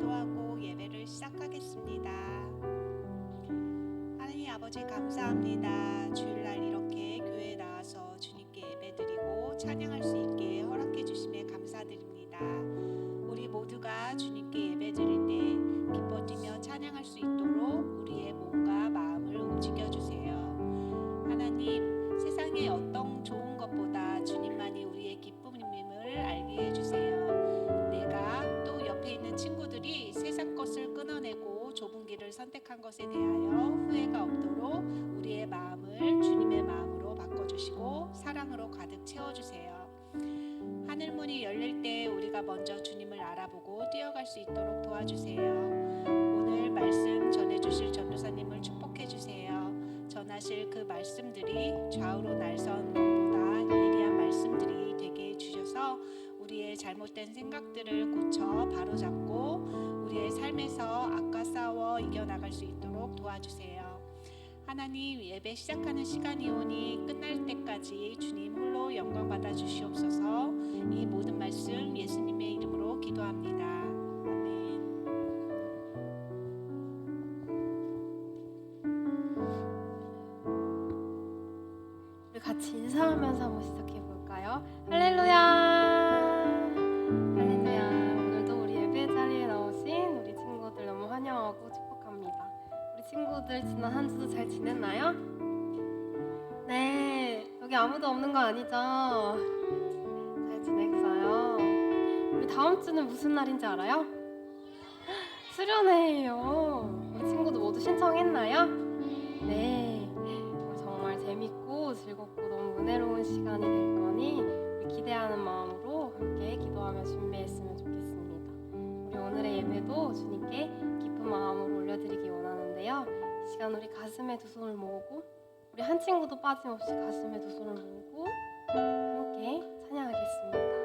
기도하고 예배를 시작하겠습니다. 하나님 아버지 감사합니다. 주일날 이렇게 교회에 나와서 주님께 예배드리고 찬양할 수 있게 허락해 주심에 감사드립니다. 우리 모두가 주님께 예배드릴 때 기뻐 뛰며 찬양할 수 있도록 우리의 몸과 마음을 움직여 주세요. 하나님, 세상의 어떤 좋은 것보다 주님만이 우리의 기쁨임을 알게 해주세요. 내가 또 옆에 있는 친구들이 세상 것을 끊어내고 좁은 길을 선택한 것에 대하여 후회가 없도록 우리의 마음을 주님의 마음으로 바꿔주시고 사랑으로 가득 채워주세요. 하늘문이 열릴 때 우리가 먼저 주님을 알아보고 뛰어갈 수 있도록 도와주세요. 오늘 말씀 전해주실 전도사님을 축복해주세요. 전하실 그 말씀들이 좌우로 날선 것보다 예리한 말씀들이 되게 해주셔서 우리의 잘못된 생각들을 고쳐 바로잡고 우리의 삶에서 악과 싸워 이겨나갈 수 있도록 도와주세요. 하나님, 예배 시작하는 시간이 오니 끝날 때까지 주님 홀로 영광 받아 주시옵소서. 이 모든 말씀 예수님의 이름으로 기도합니다. 아멘. 우리 같이 인사하면서 한번 시작해 볼까요? 할렐루야, 할렐루야. 오늘도 우리 예배 자리에 나오신 우리 친구들 너무 환영하고 축복합니다. 우리 친구들 지난 한 주도 잘 지냈나요? 네, 여기 아무도 없는 거 아니죠? 잘 지냈어요? 우리 다음 주는 무슨 날인지 알아요? 수련회예요. 우리 친구들 모두 신청했나요? 네, 정말 재밌고 즐겁고 너무 은혜로운 시간이 될 거니 우리 기대하는 마음으로 함께 기도하며 준비했으면 좋겠습니다. 우리 오늘의 예배도 주님께 기쁜 마음으로 올려드리기 원하는데요. 이 시간 우리 가슴에 두 손을 모으고 우리 한 친구도 빠짐없이 가슴에 두 손을 모으고 함께 찬양하겠습니다.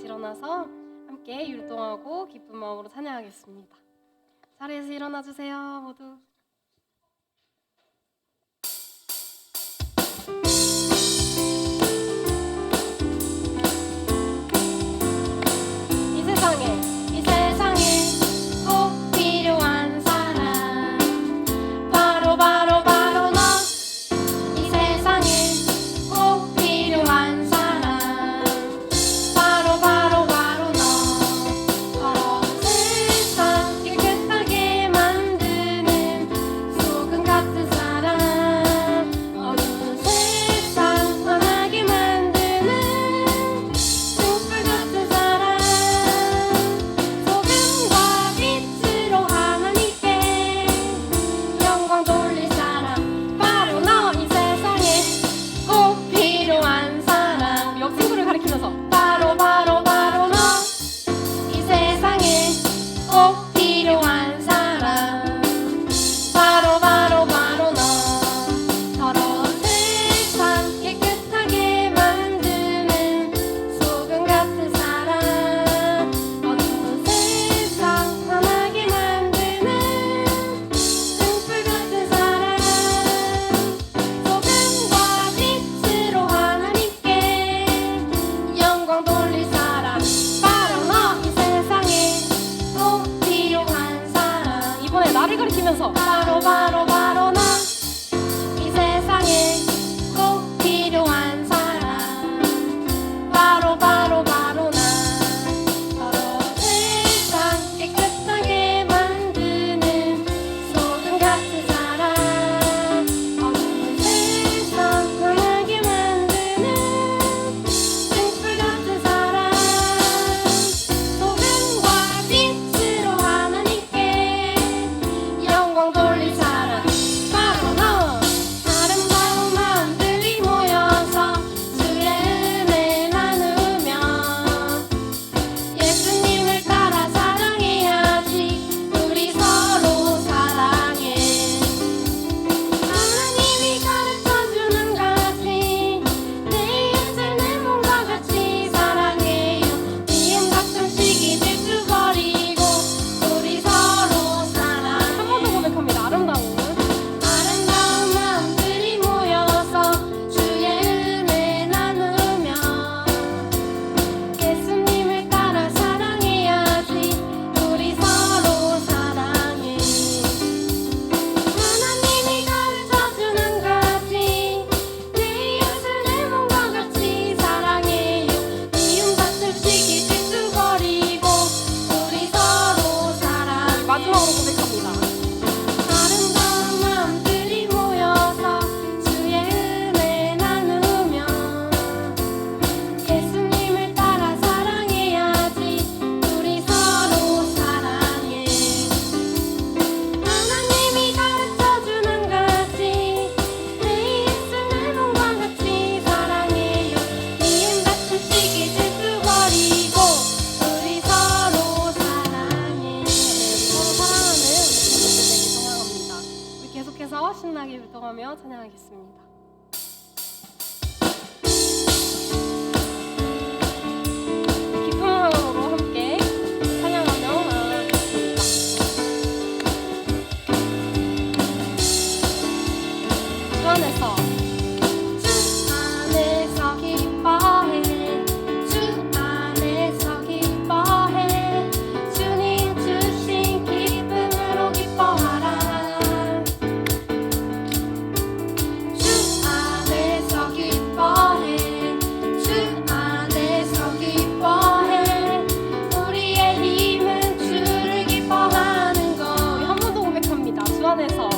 일어나서 함께 율동하고 기쁜 마음으로 찬양하겠습니다. 자리에서 일어나 주세요, 모두. 찬양하겠습니다. 기쁜 마음으로 함께 찬양하며 나아가겠습니다. 주 안에서 기뻐해 주 안에서 기뻐해 주님 주신 기쁨으로 기뻐하라 주 안에서 기뻐해 주 안에서 기뻐해 우리의 힘은 주를 기뻐하는 것 한 번 더 고백합니다. 주 안에서 기뻐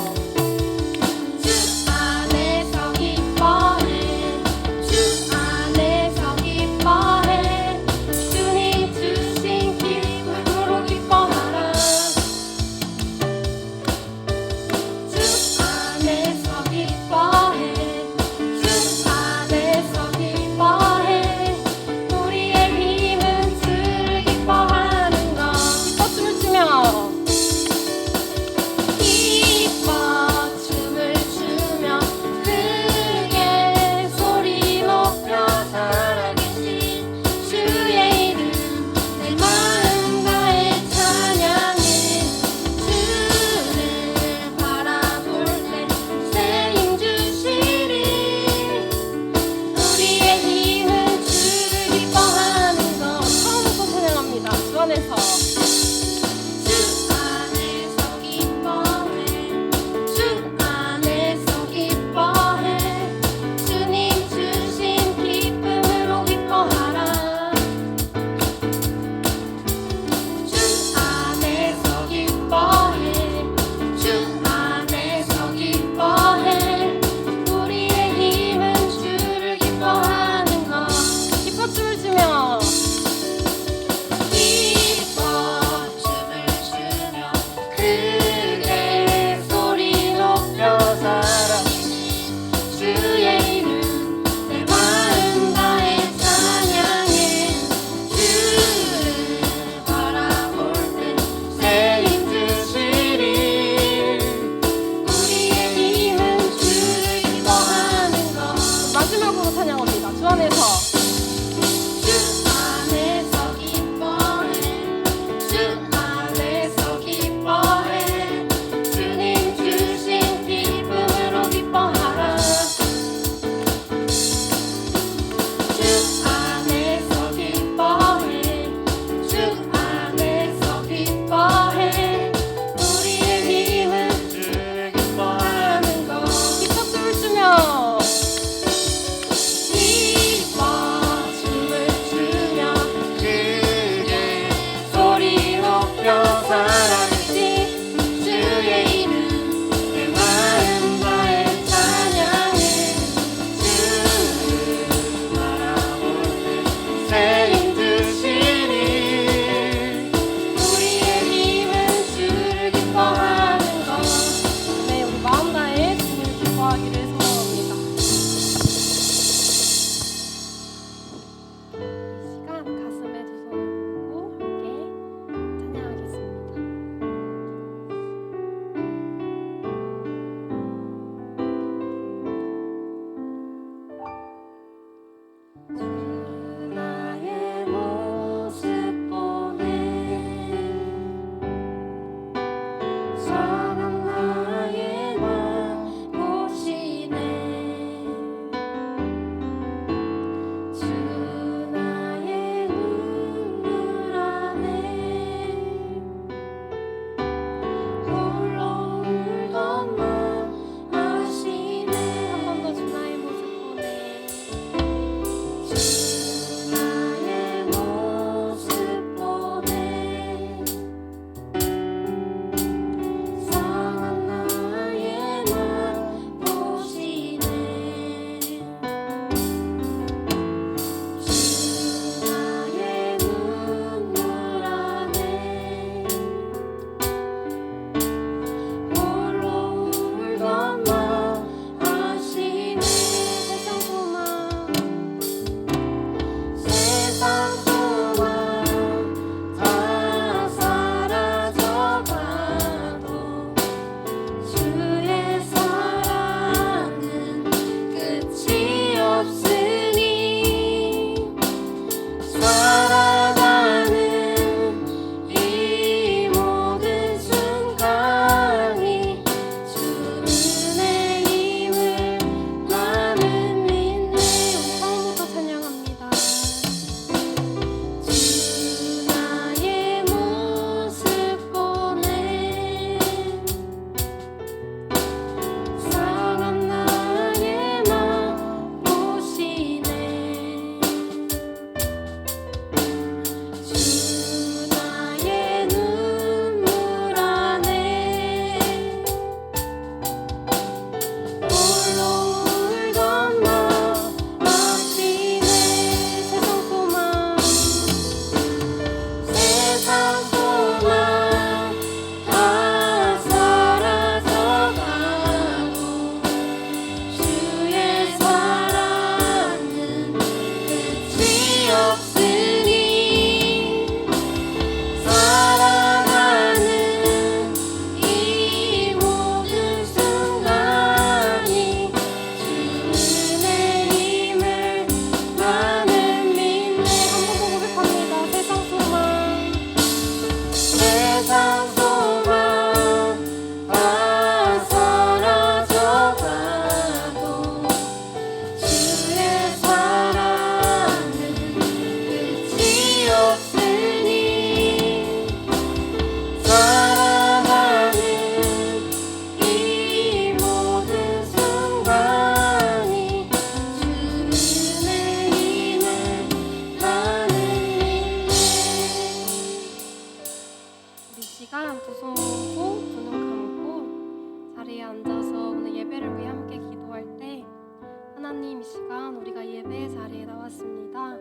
예배 자리에 나왔습니다.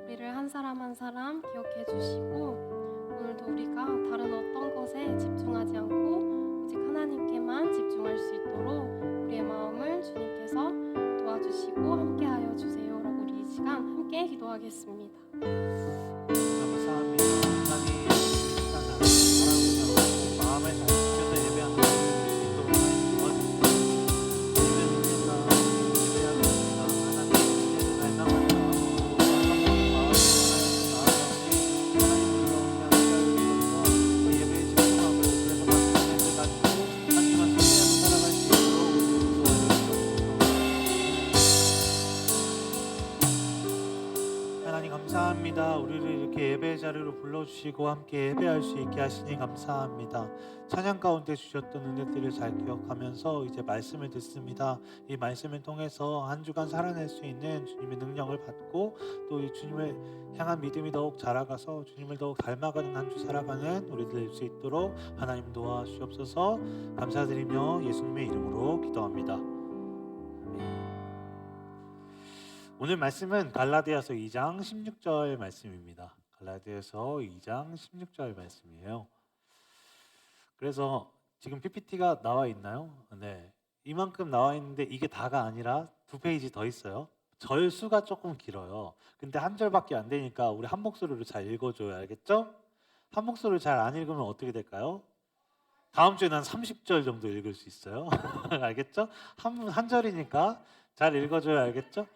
우리를 한 사람 한 사람 기억해 주시고 오늘도 우리가 다른 어떤 것에 집중하지 않고 오직 하나님께만 집중할 수 있도록 우리의 마음을 주님께서 도와주시고 함께하여 주세요라고 우리 이 시간 함께 기도하겠습니다. 감사합니다. 하나님 이 시간 사랑하고 마음을 잘 지켜서 예배하는 우리를 수 있도록 하나님 도와주시고 예배드립니다. 예배하겠습니다. 하나님 날마다 하나님 마음을 하나님 나아가시 하나님 불러오며 예배에 집중하고 그래서 말씀을 가지고 하나님과 소리하며 살아갈 수 있도록 도와주시옵소서. 하나님 감사합니다. 우리를 이렇게 예배 자리로 불러주시고 함께 예배할 수 있게 하시니 감사합니다. 찬양 가운데 주셨던 은혜들을 잘 기억하면서 이제 말씀을 듣습니다. 이 말씀을 통해서 한 주간 살아낼 수 있는 주님의 능력을 받고 또 이 주님을 향한 믿음이 더욱 자라가서 주님을 더욱 닮아가는 한 주 살아가는 우리들 될 수 있도록 하나님 도와주시옵소서. 감사드리며 예수님의 이름으로 기도합니다. 오늘 말씀은 갈라디아서 2장 16절 말씀입니다. 갈라디아서 2장 16절 말씀이에요. 그래서 지금 PPT가 나와 있나요? 네, 이만큼 나와 있는데 이게 다가 아니라 2페이지 더 있어요. 절 수가 조금 길어요. 근데 한 절밖에 안 되니까 우리 한 목소리로 잘 읽어줘야 알겠죠? 한 목소리를 잘 안 읽으면 어떻게 될까요? 다음 주에 난 30절 정도 읽을 수 있어요. 알겠죠? 한 절이니까 잘 읽어줘야 알겠죠?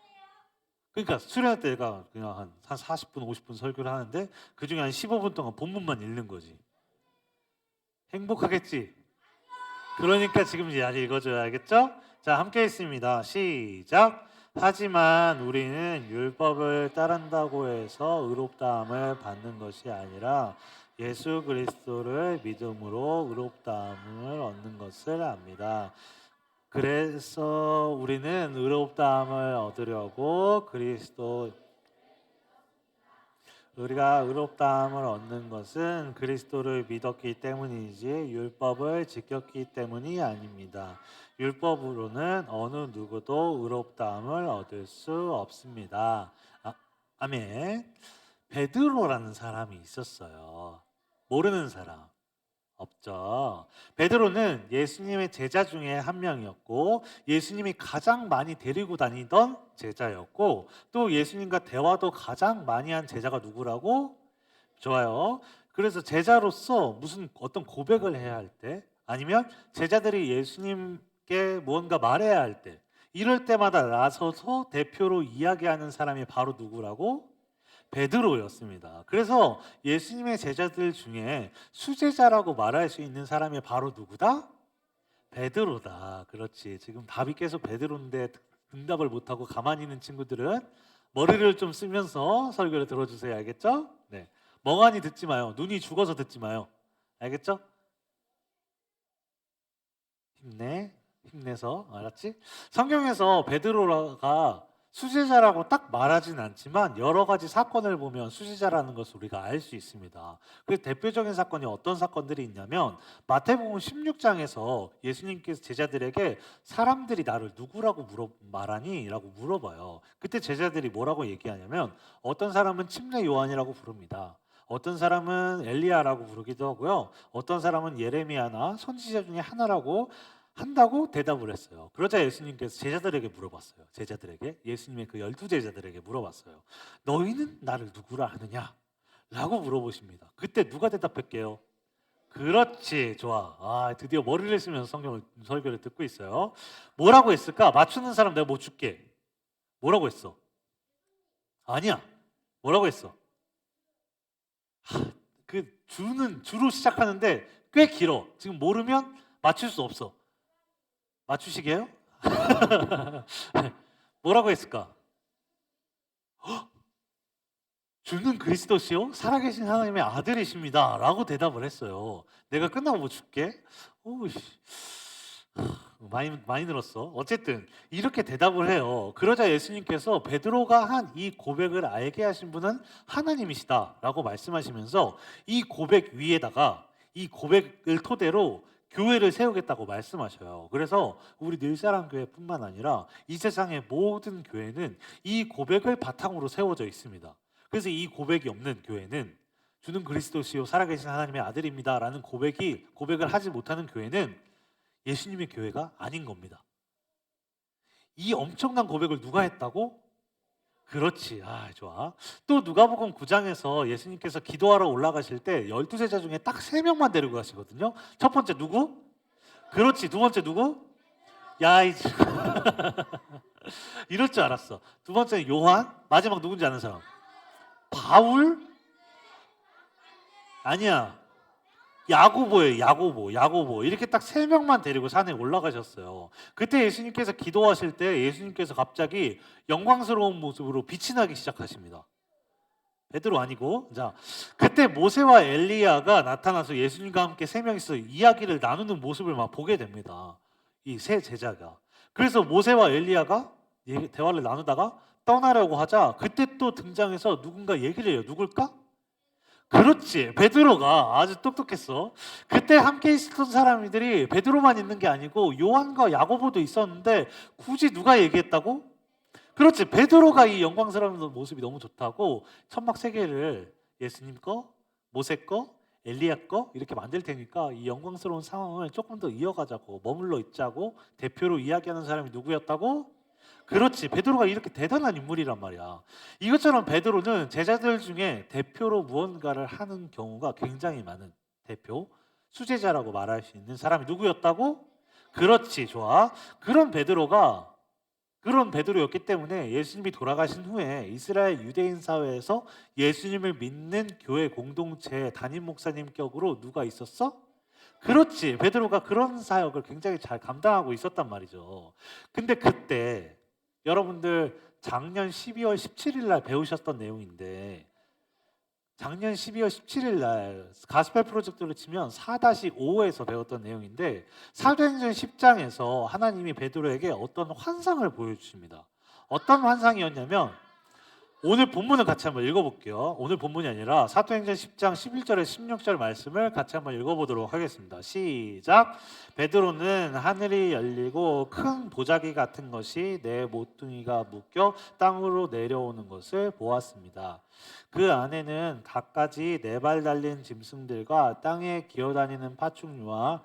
그러니까 수련회 때가 그냥 한 40분, 50분 설교를 하는데 그 중에 한 15분 동안 본문만 읽는 거지. 행복하겠지? 그러니까 지금 잘 읽어줘야 알겠죠? 자, 함께 있습니다. 시작! 하지만 우리는 율법을 따른다고 해서 의롭다함을 받는 것이 아니라 예수 그리스도를 믿음으로 의롭다함을 얻는 것을 압니다. 그래서 우리는 의롭다함을 얻으려고 우리가 의롭다함을 얻는 것은 그리스도를 믿었기 때문이지 율법을 지켰기 때문이 아닙니다. 율법으로는 어느 누구도 의롭다함을 얻을 수 없습니다. 아멘. 베드로라는 사람이 있었어요. 모르는 사람 없죠. 베드로는 예수님의 제자 중에 한 명이었고 예수님이 가장 많이 데리고 다니던 제자였고 또 예수님과 대화도 가장 많이 한 제자가 누구라고? 좋아요. 그래서 제자로서 무슨 어떤 고백을 해야 할 때 아니면 제자들이 예수님께 무언가 말해야 할 때 이럴 때마다 나서서 대표로 이야기하는 사람이 바로 누구라고? 베드로였습니다. 그래서 예수님의 제자들 중에 수제자라고 말할 수 있는 사람이 바로 누구다? 베드로다. 그렇지. 지금 답이 계속 베드로인데 응답을 못하고 가만히 있는 친구들은 머리를 좀 쓰면서 설교를 들어주세요. 알겠죠? 네. 멍하니 듣지 마요. 눈이 죽어서 듣지 마요. 알겠죠? 힘내서. 알았지? 성경에서 베드로가 수제자라고 딱 말하진 않지만 여러 가지 사건을 보면 수제자라는 것을 우리가 알 수 있습니다. 그 대표적인 사건이 어떤 사건들이 있냐면 마태복음 16장에서 예수님께서 제자들에게 사람들이 나를 누구라고 말하니? 라고 물어봐요. 그때 제자들이 뭐라고 얘기하냐면 어떤 사람은 침례 요한이라고 부릅니다. 어떤 사람은 엘리야라고 부르기도 하고요. 어떤 사람은 예레미야나 선지자 중에 하나라고 한다고 대답을 했어요. 그러자 예수님께서 제자들에게 물어봤어요. 예수님의 그 12제자들에게 물어봤어요. 너희는 나를 누구라 하느냐? 라고 물어보십니다. 그때 누가 대답할게요? 그렇지, 좋아. 드디어 머리를 쓰면서 설교를 듣고 있어요. 뭐라고 했을까? 맞추는 사람 내가 뭐 줄게. 뭐라고 했어? 아니야. 뭐라고 했어? 주로 시작하는데 꽤 길어. 지금 모르면 맞출 수 없어. 맞추시게요? 뭐라고 했을까? 주는 그리스도시요 살아계신 하나님의 아들이십니다 라고 대답을 했어요. 내가 끝나고 뭐 줄게? 많이 늘었어. 어쨌든 이렇게 대답을 해요. 그러자 예수님께서 베드로가 한 이 고백을 알게 하신 분은 하나님이시다 라고 말씀하시면서 이 고백 위에다가 이 고백을 토대로 교회를 세우겠다고 말씀하셔요. 그래서 우리 늘사랑교회뿐만 아니라 이 세상의 모든 교회는 이 고백을 바탕으로 세워져 있습니다. 그래서 이 고백이 없는 교회는 주는 그리스도시요 살아계신 하나님의 아들입니다라는 고백을 하지 못하는 교회는 예수님의 교회가 아닌 겁니다. 이 엄청난 고백을 누가 했다고? 그렇지. 아, 좋아. 또 누가복음 9장에서 예수님께서 기도하러 올라가실 때 12제자 중에 딱 3명만 데리고 가시거든요. 첫 번째 누구? 그렇지. 두 번째 누구? 야, 이 이럴 줄 알았어. 두 번째 요한, 마지막 누군지 아는 사람? 바울? 아니야. 야고보예요. 야고보. 이렇게 딱 3명만 데리고 산에 올라가셨어요. 그때 예수님께서 기도하실 때 예수님께서 갑자기 영광스러운 모습으로 빛이 나기 시작하십니다. 베드로 아니고, 자, 그때 모세와 엘리야가 나타나서 예수님과 함께 3명이서 이야기를 나누는 모습을 막 보게 됩니다. 이 세 제자가. 그래서 모세와 엘리야가 대화를 나누다가 떠나려고 하자 그때 또 등장해서 누군가 얘기를 해요. 누굴까? 그렇지. 베드로가 아주 똑똑했어. 그때 함께 있었던 사람들이 베드로만 있는 게 아니고 요한과 야고보도 있었는데 굳이 누가 얘기했다고? 그렇지. 베드로가 이 영광스러운 모습이 너무 좋다고 천막 세 개를 예수님 거, 모세 거, 엘리야 거 이렇게 만들 테니까 이 영광스러운 상황을 조금 더 이어가자고 머물러 있자고 대표로 이야기하는 사람이 누구였다고? 그렇지. 베드로가 이렇게 대단한 인물이란 말이야. 이것처럼 베드로는 제자들 중에 대표로 무언가를 하는 경우가 굉장히 많은 대표, 수제자라고 말할 수 있는 사람이 누구였다고? 그렇지. 좋아. 그런 베드로였기 때문에 예수님이 돌아가신 후에 이스라엘 유대인 사회에서 예수님을 믿는 교회 공동체 담임 목사님 격으로 누가 있었어? 그렇지. 베드로가 그런 사역을 굉장히 잘 감당하고 있었단 말이죠. 근데 그때 여러분들 작년 12월 17일 날 배우셨던 내용인데 작년 12월 17일 날 가스펠 프로젝트를 치면 4-5에서 배웠던 내용인데 사도행전 10장에서 하나님이 베드로에게 어떤 환상을 보여주십니다. 어떤 환상이었냐면 오늘 본문을 같이 한번 읽어볼게요. 오늘 본문이 아니라 사도행전 10장 11절에 16절 말씀을 같이 한번 읽어보도록 하겠습니다. 시작. 베드로는 하늘이 열리고 큰 보자기 같은 것이 내 모퉁이가 묶여 땅으로 내려오는 것을 보았습니다. 그 안에는 갖가지 4발 달린 짐승들과 땅에 기어다니는 파충류와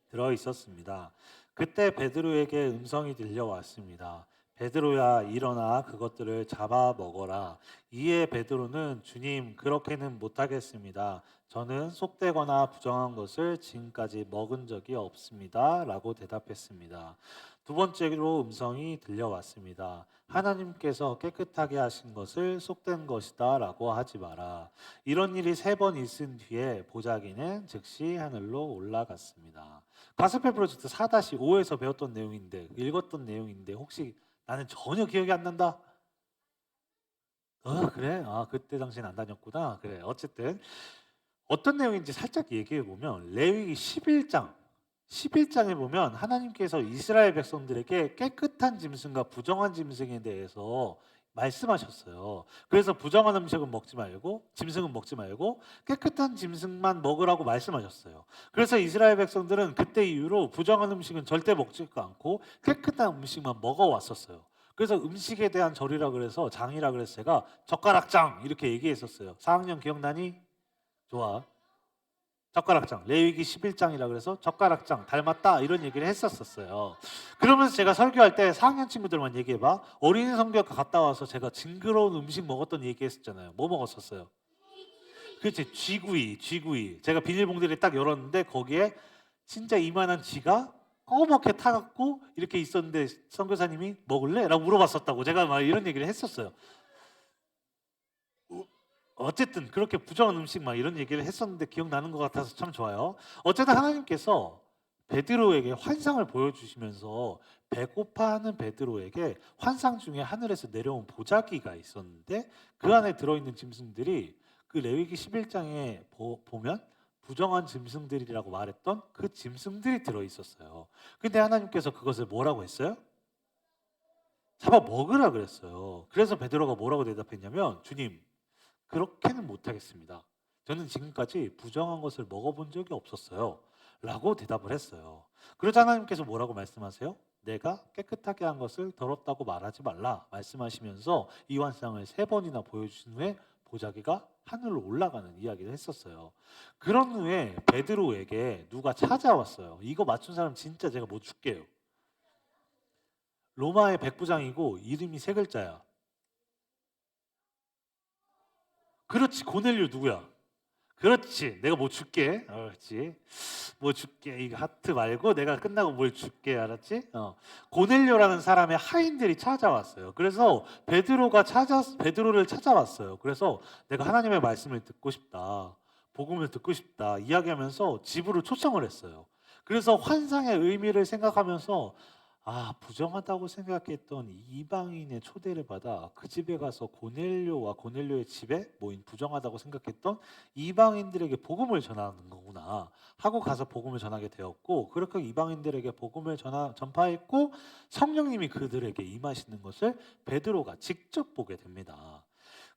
들어 있었습니다. 그때 베드로에게 음성이 들려왔습니다. 베드로야 일어나 그것들을 잡아 먹어라. 이에 베드로는 주님 그렇게는 못하겠습니다. 저는 속되거나 부정한 것을 지금까지 먹은 적이 없습니다. 라고 대답했습니다. 두 번째로 음성이 들려왔습니다. 하나님께서 깨끗하게 하신 것을 속된 것이다 라고 하지 마라. 이런 일이 3번 있은 뒤에 보자기는 즉시 하늘로 올라갔습니다. 가스펠 프로젝트 4-5에서 배웠던 내용인데 읽었던 내용인데 혹시 나는 전혀 기억이 안 난다. 그래? 그때 당시엔 안 다녔구나. 그래. 어쨌든 어떤 내용인지 살짝 얘기해 보면 레위기 11장에 보면 하나님께서 이스라엘 백성들에게 깨끗한 짐승과 부정한 짐승에 대해서 말씀하셨어요. 그래서 부정한 음식은 먹지 말고 짐승은 먹지 말고 깨끗한 짐승만 먹으라고 말씀하셨어요. 그래서 이스라엘 백성들은 그때 이후로 부정한 음식은 절대 먹지 않고 깨끗한 음식만 먹어왔었어요. 그래서 음식에 대한 절이라 그래서 장이라 그래서 제가 젓가락장 이렇게 얘기했었어요. 4학년 기억나니? 좋아. 젓가락장, 레위기 11장이라 그래서 젓가락장 닮았다 이런 얘기를 했었어요. 그러면서 제가 설교할 때 4학년 친구들만 얘기해봐. 어린이 성교학과 갔다 와서 제가 징그러운 음식 먹었던 얘기했었잖아요. 뭐 먹었었어요? 그렇지, 쥐구이. 제가 비닐봉지를 딱 열었는데 거기에 진짜 이만한 쥐가 꺼멓게 타갖고 이렇게 있었는데 선교사님이 먹을래? 라고 물어봤었다고 제가 막 이런 얘기를 했었어요. 어쨌든 그렇게 부정한 음식 막 이런 얘기를 했었는데 기억나는 것 같아서 참 좋아요. 어쨌든 하나님께서 베드로에게 환상을 보여주시면서 배고파하는 베드로에게 환상 중에 하늘에서 내려온 보자기가 있었는데 그 안에 들어있는 짐승들이 그 레위기 11장에 보면 부정한 짐승들이라고 말했던 그 짐승들이 들어있었어요. 근데 하나님께서 그것을 뭐라고 했어요? 잡아 먹으라 그랬어요. 그래서 베드로가 뭐라고 대답했냐면 주님 그렇게는 못하겠습니다. 저는 지금까지 부정한 것을 먹어본 적이 없었어요. 라고 대답을 했어요. 그러자 하나님께서 뭐라고 말씀하세요? 내가 깨끗하게 한 것을 더럽다고 말하지 말라 말씀하시면서 이 환상을 3번이나 보여주신 후에 보자기가 하늘로 올라가는 이야기를 했었어요. 그런 후에 베드로에게 누가 찾아왔어요. 이거 맞춘 사람 진짜 제가 뭐 줄게요. 로마의 백부장이고 이름이 3글자야. 그렇지, 고넬료 누구야? 그렇지, 내가 뭐 줄게. 그렇지, 뭐 줄게. 이거 하트 말고 내가 끝나고 뭘 줄게, 알았지? 고넬료라는 사람의 하인들이 찾아왔어요. 그래서 베드로를 찾아왔어요. 그래서 내가 하나님의 말씀을 듣고 싶다, 복음을 듣고 싶다 이야기하면서 집으로 초청을 했어요. 그래서 환상의 의미를 생각하면서 부정하다고 생각했던 이방인의 초대를 받아 그 집에 가서 고넬료와 고넬료의 집에 모인 부정하다고 생각했던 이방인들에게 복음을 전하는 거구나 하고 가서 복음을 전하게 되었고, 그렇게 이방인들에게 복음을 전파했고 성령님이 그들에게 임하시는 것을 베드로가 직접 보게 됩니다.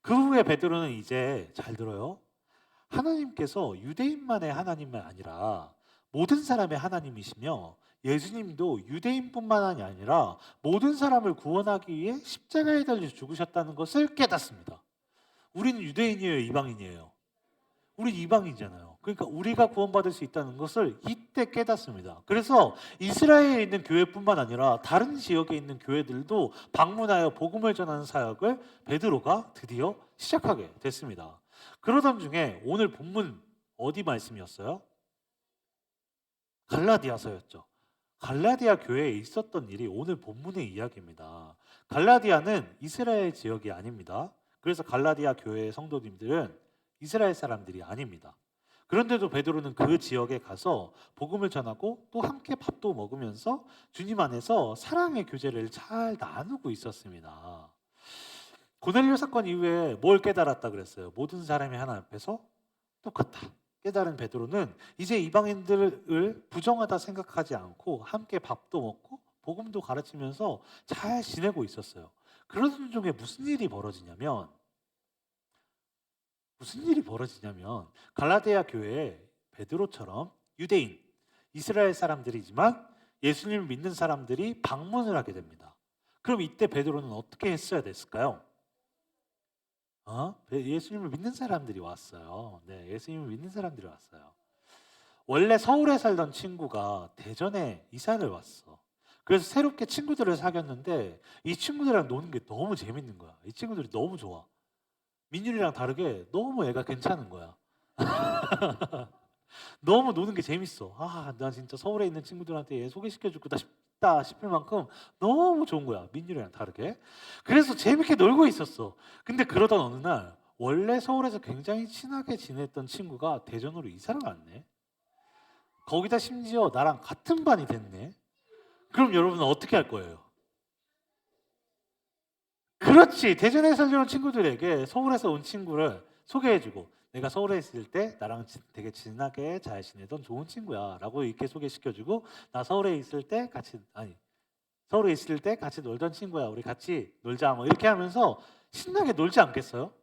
그 후에 베드로는 이제 잘 들어요. 하나님께서 유대인만의 하나님만 아니라 모든 사람의 하나님이시며 예수님도 유대인뿐만 아니라 모든 사람을 구원하기 위해 십자가에 달려 죽으셨다는 것을 깨닫습니다. 우리는 유대인이에요, 이방인이에요? 우리 이방인이잖아요. 그러니까 우리가 구원받을 수 있다는 것을 이때 깨닫습니다. 그래서 이스라엘에 있는 교회뿐만 아니라 다른 지역에 있는 교회들도 방문하여 복음을 전하는 사역을 베드로가 드디어 시작하게 됐습니다. 그러던 중에 오늘 본문 어디 말씀이었어요? 갈라디아서였죠. 갈라디아 교회에 있었던 일이 오늘 본문의 이야기입니다. 갈라디아는 이스라엘 지역이 아닙니다. 그래서 갈라디아 교회의 성도님들은 이스라엘 사람들이 아닙니다. 그런데도 베드로는 그 지역에 가서 복음을 전하고 또 함께 밥도 먹으면서 주님 안에서 사랑의 교제를 잘 나누고 있었습니다. 고넬료 사건 이후에 뭘 깨달았다 그랬어요? 모든 사람이 하나 앞에서 똑같다. 깨달은 베드로는 이제 이방인들을 부정하다 생각하지 않고 함께 밥도 먹고 복음도 가르치면서 잘 지내고 있었어요. 그러던 중에 무슨 일이 벌어지냐면 갈라디아 교회에 베드로처럼 유대인, 이스라엘 사람들이지만 예수님을 믿는 사람들이 방문을 하게 됩니다. 그럼 이때 베드로는 어떻게 했어야 됐을까요? 예수님을 믿는 사람들이 왔어요. 네, 예수님을 믿는 사람들이 왔어요. 원래 서울에 살던 친구가 대전에 이사를 왔어. 그래서 새롭게 친구들을 사귀었는데 이 친구들이랑 노는 게 너무 재밌는 거야. 이 친구들이 너무 좋아. 민율이랑 다르게 너무 애가 괜찮은 거야. 너무 노는 게 재밌어. 나 진짜 서울에 있는 친구들한테 얘 소개시켜주고 싶다 싶을 만큼 너무 좋은 거야. 민율이랑 다르게. 그래서 재밌게 놀고 있었어. 근데 그러던 어느 날 원래 서울에서 굉장히 친하게 지냈던 친구가 대전으로 이사를 왔네. 거기다 심지어 나랑 같은 반이 됐네. 그럼 여러분은 어떻게 할 거예요? 그렇지. 대전에 살던 친구들에게 서울에서 온 친구를 소개해주고, 내가 서울에 있을 때 나랑 되게 친하게 잘 지내던 좋은 친구야 라고 이렇게 소개시켜주고, 나 서울에 있을 때 같이 놀던 친구야, 우리 같이 놀자, 뭐 이렇게 하면서 신나게 놀지 않겠어요?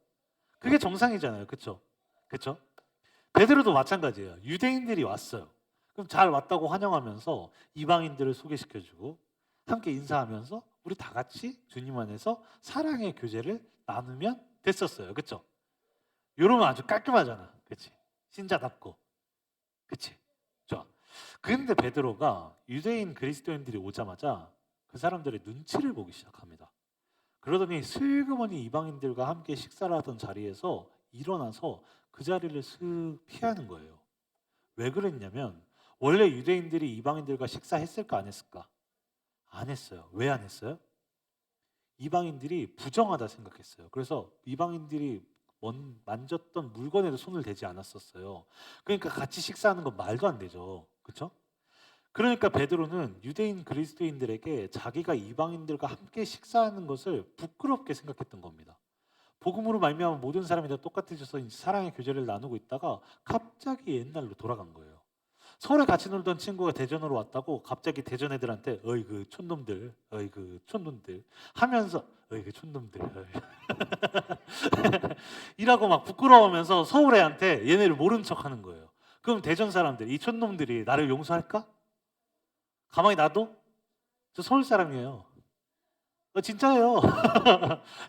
그게 정상이잖아요. 그쵸? 베드로도 마찬가지예요. 유대인들이 왔어요. 그럼 잘 왔다고 환영하면서 이방인들을 소개시켜주고 함께 인사하면서 우리 다 같이 주님 안에서 사랑의 교제를 나누면 됐었어요. 그쵸? 이러면 아주 깔끔하잖아. 그치? 신자답고. 그치? 좋아. 그런데 베드로가 유대인 그리스도인들이 오자마자 그 사람들의 눈치를 보기 시작합니다. 그러더니 슬그머니 이방인들과 함께 식사를 하던 자리에서 일어나서 그 자리를 슥 피하는 거예요. 왜 그랬냐면 원래 유대인들이 이방인들과 식사했을까 안 했을까? 안 했어요. 왜 안 했어요? 이방인들이 부정하다 생각했어요. 그래서 이방인들이 만졌던 물건에도 손을 대지 않았었어요. 그러니까 같이 식사하는 건 말도 안 되죠. 그렇죠? 그러니까 베드로는 유대인 그리스도인들에게 자기가 이방인들과 함께 식사하는 것을 부끄럽게 생각했던 겁니다. 복음으로 말미암아 모든 사람이 다 똑같아져서 사랑의 교제를 나누고 있다가 갑자기 옛날로 돌아간 거예요. 서울에 같이 놀던 친구가 대전으로 왔다고 갑자기 대전 애들한테 어이 그 촌놈들 하면서 어이 그 촌놈들 이라고 막 부끄러워하면서 서울 애한테 얘네를 모른 척하는 거예요. 그럼 대전 사람들, 이 촌놈들이 나를 용서할까? 가만히 놔둬? 저 서울 사람이에요. 진짜예요.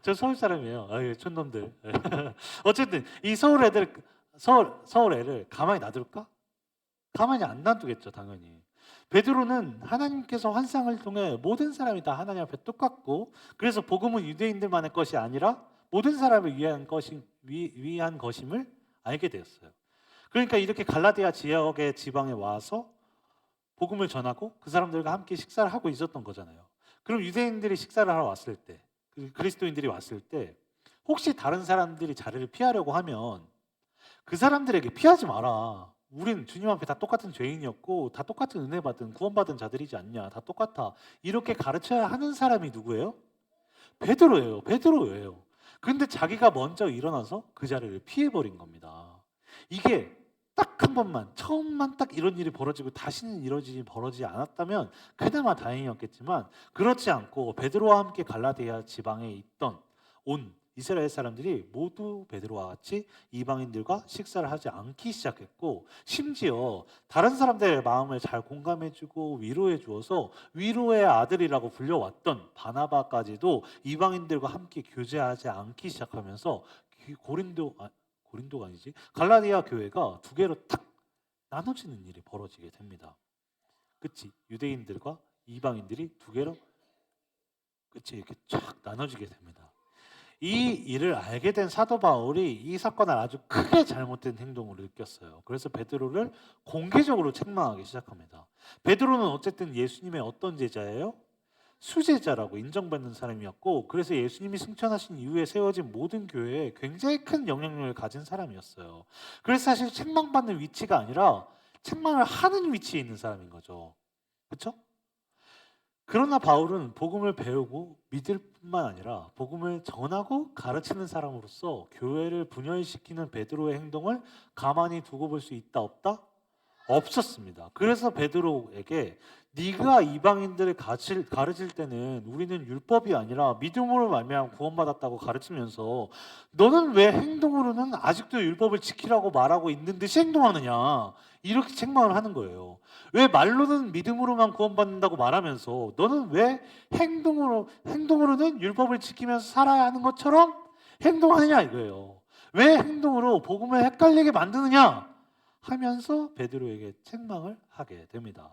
저 서울 사람이에요. 아유, 촌놈들. 어쨌든 이 서울 애를 가만히 놔둘까? 가만히 안 놔두겠죠, 당연히. 베드로는 하나님께서 환상을 통해 모든 사람이 다 하나님 앞에 똑같고, 그래서 복음은 유대인들만의 것이 아니라 모든 사람을 위한 것임을 알게 되었어요. 그러니까 이렇게 갈라디아 지역의 지방에 와서 복음을 전하고 그 사람들과 함께 식사를 하고 있었던 거잖아요. 그럼 유대인들이 식사를 하러 왔을 때, 그리스도인들이 왔을 때 혹시 다른 사람들이 자리를 피하려고 하면 그 사람들에게 피하지 마라. 우린 주님 앞에 다 똑같은 죄인이었고 다 똑같은 은혜 받은 구원받은 자들이지 않냐. 다 똑같아. 이렇게 가르쳐야 하는 사람이 누구예요? 베드로예요. 근데 자기가 먼저 일어나서 그 자리를 피해버린 겁니다. 이게 딱 한 번만, 처음만 딱 이런 일이 벌어지고 다시는 벌어지지 않았다면 그나마 다행이었겠지만, 그렇지 않고 베드로와 함께 갈라디아 지방에 있던 온 이스라엘 사람들이 모두 베드로와 같이 이방인들과 식사를 하지 않기 시작했고, 심지어 다른 사람들의 마음을 잘 공감해주고 위로해 주어서 위로의 아들이라고 불려왔던 바나바까지도 이방인들과 함께 교제하지 않기 시작하면서 고린도가 아니지, 갈라디아 교회가 두 개로 탁 나눠지는 일이 벌어지게 됩니다. 그치? 유대인들과 이방인들이 두 개로 이렇게 쫙 나눠지게 됩니다. 이 일을 알게 된 사도 바울이 이 사건을 아주 크게 잘못된 행동으로 느꼈어요. 그래서 베드로를 공개적으로 책망하기 시작합니다. 베드로는 어쨌든 예수님의 어떤 제자예요? 수제자라고 인정받는 사람이었고, 그래서 예수님이 승천하신 이후에 세워진 모든 교회에 굉장히 큰 영향력을 가진 사람이었어요. 그래서 사실 책망받는 위치가 아니라 책망을 하는 위치에 있는 사람인 거죠. 그렇죠? 그러나 바울은 복음을 배우고 믿을 뿐만 아니라 복음을 전하고 가르치는 사람으로서 교회를 분열시키는 베드로의 행동을 가만히 두고 볼 수 있다 없다? 없었습니다. 그래서 베드로에게 네가 이방인들을 가르칠 때는 우리는 율법이 아니라 믿음으로 말미암아 구원받았다고 가르치면서 너는 왜 행동으로는 아직도 율법을 지키라고 말하고 있는 듯이 행동하느냐, 이렇게 책망을 하는 거예요. 왜 말로는 믿음으로만 구원받는다고 말하면서 너는 왜 행동으로는 율법을 지키면서 살아야 하는 것처럼 행동하느냐 이거예요. 왜 행동으로 복음을 헷갈리게 만드느냐 하면서 베드로에게 책망을 하게 됩니다.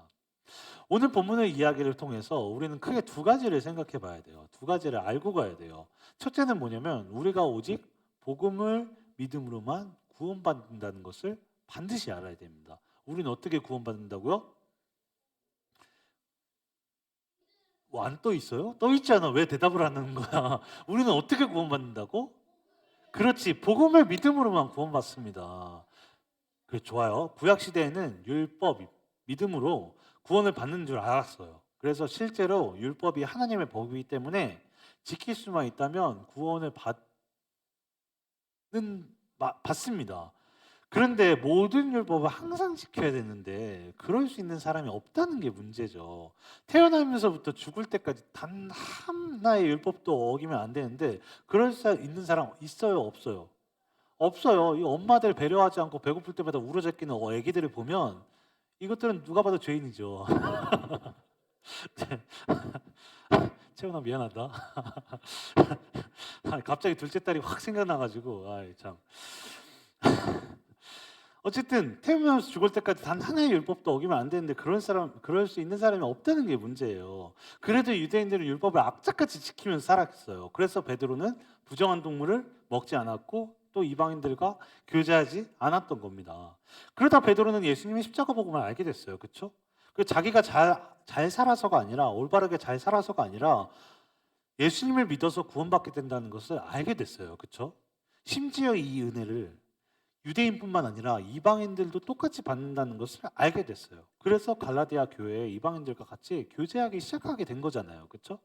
오늘 본문의 이야기를 통해서 우리는 크게 두 가지를 생각해 봐야 돼요. 두 가지를 알고 가야 돼요. 첫째는 뭐냐면 우리가 오직 복음을 믿음으로만 구원받는다는 것을 반드시 알아야 됩니다. 우리는 어떻게 구원받는다고요? 안 떠 있어요? 떠 있잖아. 왜 대답을 안 하는 거야? 우리는 어떻게 구원받는다고? 그렇지. 복음을 믿음으로만 구원받습니다. 그래, 좋아요. 구약 시대에는 율법, 믿음으로 구원을 받는 줄 알았어요. 그래서 실제로 율법이 하나님의 법이기 때문에 지킬 수만 있다면 구원을 받습니다. 그런데 모든 율법을 항상 지켜야 되는데 그럴 수 있는 사람이 없다는 게 문제죠. 태어나면서부터 죽을 때까지 단 하나의 율법도 어기면 안 되는데 그럴 수 있는 사람 있어요, 없어요? 없어요. 이 엄마들 배려하지 않고 배고플 때마다 울어제끼는 애기들을 보면 이것들은 누가 봐도 죄인이죠. 채훈아 미안하다. 갑자기 둘째 딸이 확 생각나가지고 아이 참. 어쨌든 태어나면서 죽을 때까지 단 하나의 율법도 어기면 안 되는데 그럴 수 있는 사람이 없다는 게 문제예요. 그래도 유대인들은 율법을 악착같이 지키면서 살았어요. 그래서 베드로는 부정한 동물을 먹지 않았고 또 이방인들과 교제하지 않았던 겁니다. 그러다 베드로는 예수님의 십자가 복음을 알게 됐어요. 그렇죠? 자기가 잘 살아서가 아니라 올바르게 잘 살아서가 아니라 예수님을 믿어서 구원받게 된다는 것을 알게 됐어요. 그렇죠? 심지어 이 은혜를 유대인뿐만 아니라 이방인들도 똑같이 받는다는 것을 알게 됐어요. 그래서 갈라디아 교회에 이방인들과 같이 교제하기 시작하게 된 거잖아요. 그렇죠?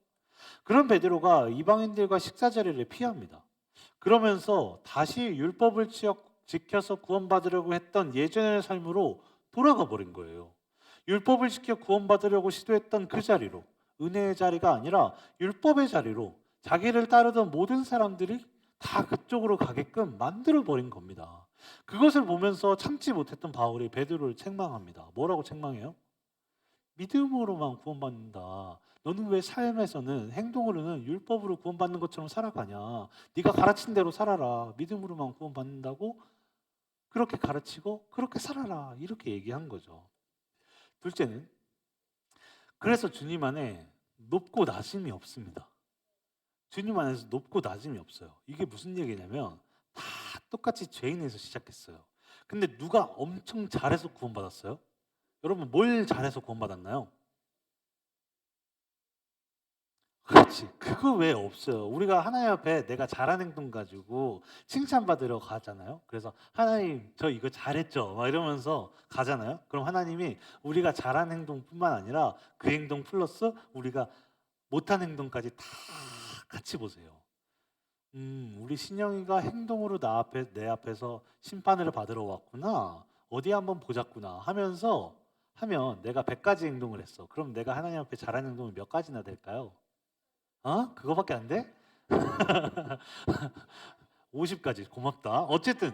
그런 베드로가 이방인들과 식사 자리를 피합니다. 그러면서 다시 율법을 지켜서 구원받으려고 했던 예전의 삶으로 돌아가 버린 거예요. 율법을 지켜 구원받으려고 시도했던 그 자리로, 은혜의 자리가 아니라 율법의 자리로 자기를 따르던 모든 사람들이 다 그쪽으로 가게끔 만들어 버린 겁니다. 그것을 보면서 참지 못했던 바울이 베드로를 책망합니다. 뭐라고 책망해요? 믿음으로만 구원받는다. 너는 왜 삶에서는 행동으로는 율법으로 구원받는 것처럼 살아가냐? 네가 가르친 대로 살아라. 믿음으로만 구원받는다고 그렇게 가르치고 그렇게 살아라. 이렇게 얘기한 거죠. 둘째는 그래서 주님 안에 높고 낮음이 없습니다. 주님 안에서 높고 낮음이 없어요. 이게 무슨 얘기냐면 다 똑같이 죄인에서 시작했어요. 근데 누가 엄청 잘해서 구원받았어요? 여러분 뭘 잘해서 구원받았나요? 그렇지. 그거 왜 없어요? 우리가 하나님 앞에 내가 잘한 행동 가지고 칭찬받으러 가잖아요. 그래서 하나님 저 이거 잘했죠. 막 이러면서 가잖아요. 그럼 하나님이 우리가 잘한 행동뿐만 아니라 그 행동 플러스 우리가 못한 행동까지 다 같이 보세요. 우리 신영이가 행동으로 내 앞에서 심판을 받으러 왔구나. 어디 한번 보자꾸나 하면서 하면 내가 100가지 행동을 했어. 그럼 내가 하나님 앞에 잘한 행동이 몇 가지나 될까요? 그거밖에 안 돼? 50가지. 고맙다. 어쨌든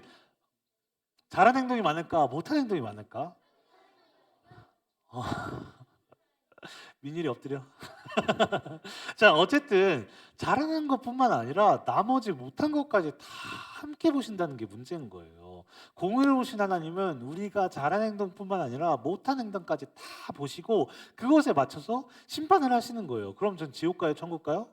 잘한 행동이 많을까? 못한 행동이 많을까? 민일이 엎드려. 자, 어쨌든 잘하는 것뿐만 아니라 나머지 못한 것까지 다 함께 보신다는 게 문제인 거예요. 공의로우신 하나님은 우리가 잘한 행동뿐만 아니라 못한 행동까지 다 보시고 그것에 맞춰서 심판을 하시는 거예요. 그럼 전 지옥 가요, 천국 가요?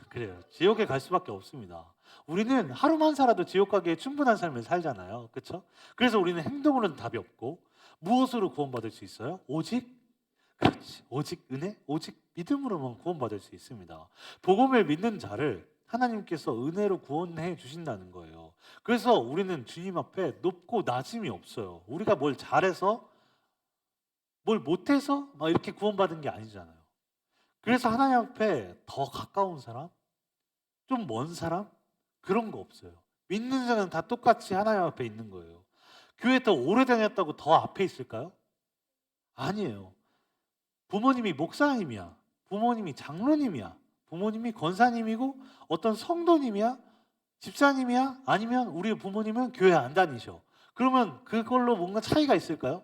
그래요. 지옥에 갈 수밖에 없습니다. 우리는 하루만 살아도 지옥 가기에 충분한 삶을 살잖아요. 그렇죠? 그래서 우리는 행동으로는 답이 없고 무엇으로 구원받을 수 있어요? 그렇지. 오직 은혜, 오직 믿음으로만 구원받을 수 있습니다. 복음을 믿는 자를 하나님께서 은혜로 구원해 주신다는 거예요. 그래서 우리는 주님 앞에 높고 낮음이 없어요. 우리가 뭘 잘해서 뭘 못해서 막 이렇게 구원받은 게 아니잖아요. 그래서 하나님 앞에 더 가까운 사람, 좀 먼 사람 그런 거 없어요. 믿는 자는 다 똑같이 하나님 앞에 있는 거예요. 교회 더 오래 다녔다고 더 앞에 있을까요? 아니에요. 부모님이 목사님이야. 부모님이 장로님이야. 부모님이 권사님이고 어떤 성도님이야. 집사님이야. 아니면 우리 부모님은 교회 안 다니셔. 그러면 그걸로 뭔가 차이가 있을까요?